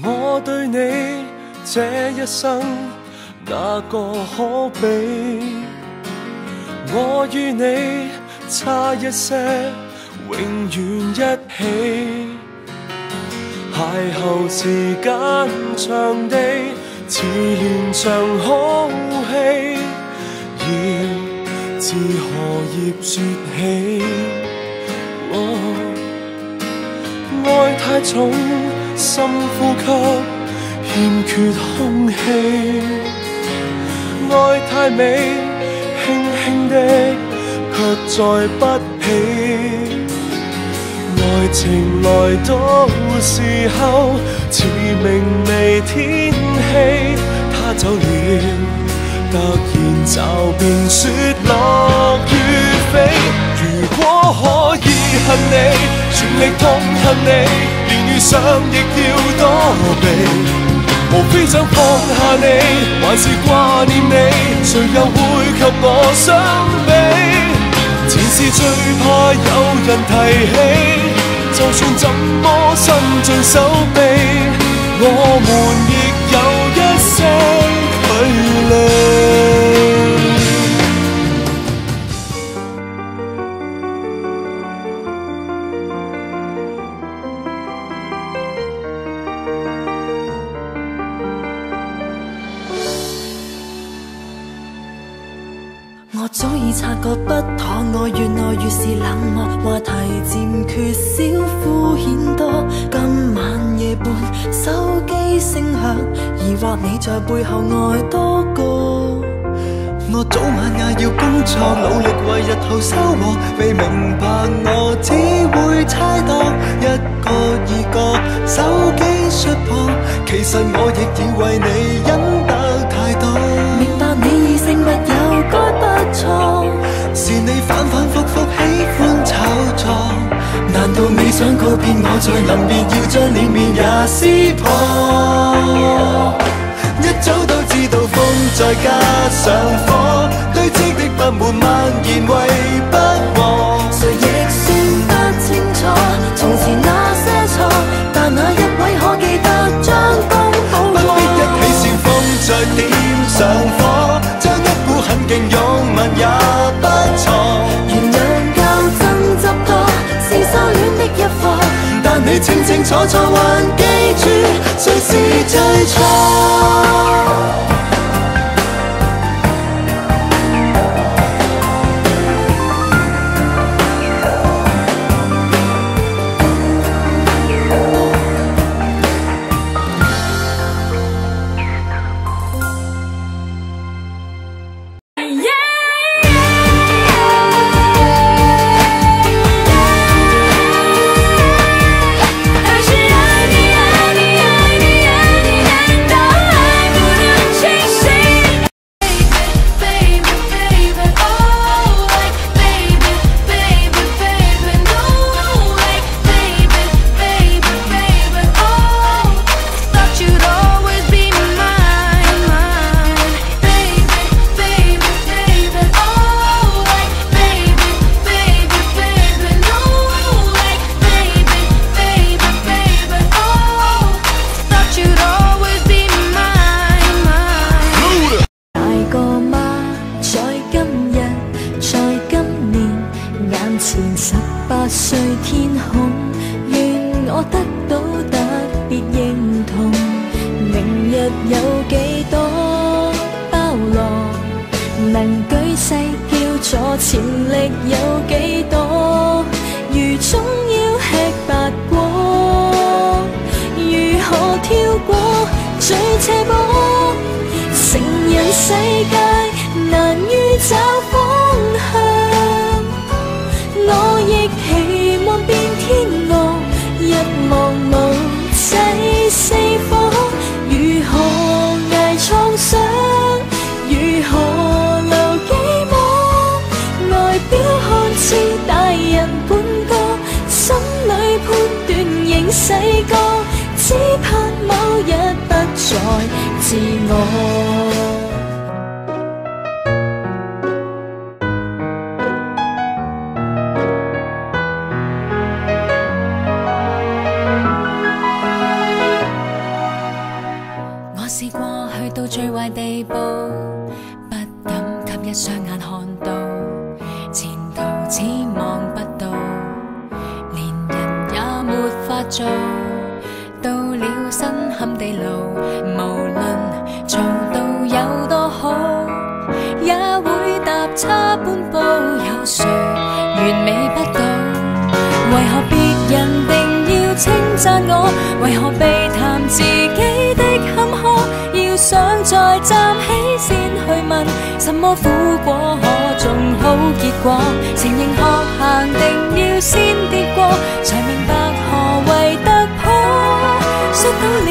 我對你這一生哪個可比？我與你差一些，永遠一起。邂逅時間長地，似連場好戲，要自何葉説起？愛太重，深呼吸，欠缺空氣；愛太美，輕輕的，卻再不起。愛情來到時候，似明媚天氣，他走了，突然驟變雪落雨飛。如果可以恨你，全力痛恨你，連遇上亦要躲避。無非想放下你，還是掛念你，誰又會及我相比？前事最怕有人提起，就算怎麼伸盡手臂，我們亦有一些距離。我早已察覺不妥，我越愛越是冷漠，話題漸缺少，敷衍多。今晚夜半手機聲響，疑惑你在背後愛多個。我早晚也要工作，努力為日後收穫，未明白我只會猜度，一個二個手機摔破，其實我亦已為你忍得太多。明白你異性密友該不錯，是你反反复复喜歡炒作，難道你想告別我，在臨別要將臉面也撕破？一早都知道風再加上火，堆積的不滿默然為不和，誰亦算不清楚從前那些錯，但那一位可記得將功補過。不必一起煽風再點上火，將一股狠勁擁吻也不錯。原諒較爭執多，是修戀的一課，但你清清楚楚還記住誰是最錯。到最壞地步，不敢給一雙眼看到，前途只望不到，連人也沒法做，到了身陷地牢，無論做到有多好，也會踏差半步，有誰完美不到？為何別人定要稱讚我？為何被談自己的坎坷？要想再站起先去問，什麼苦果可種好結果？承認學行定要先跌過，才明白何謂突破。摔倒了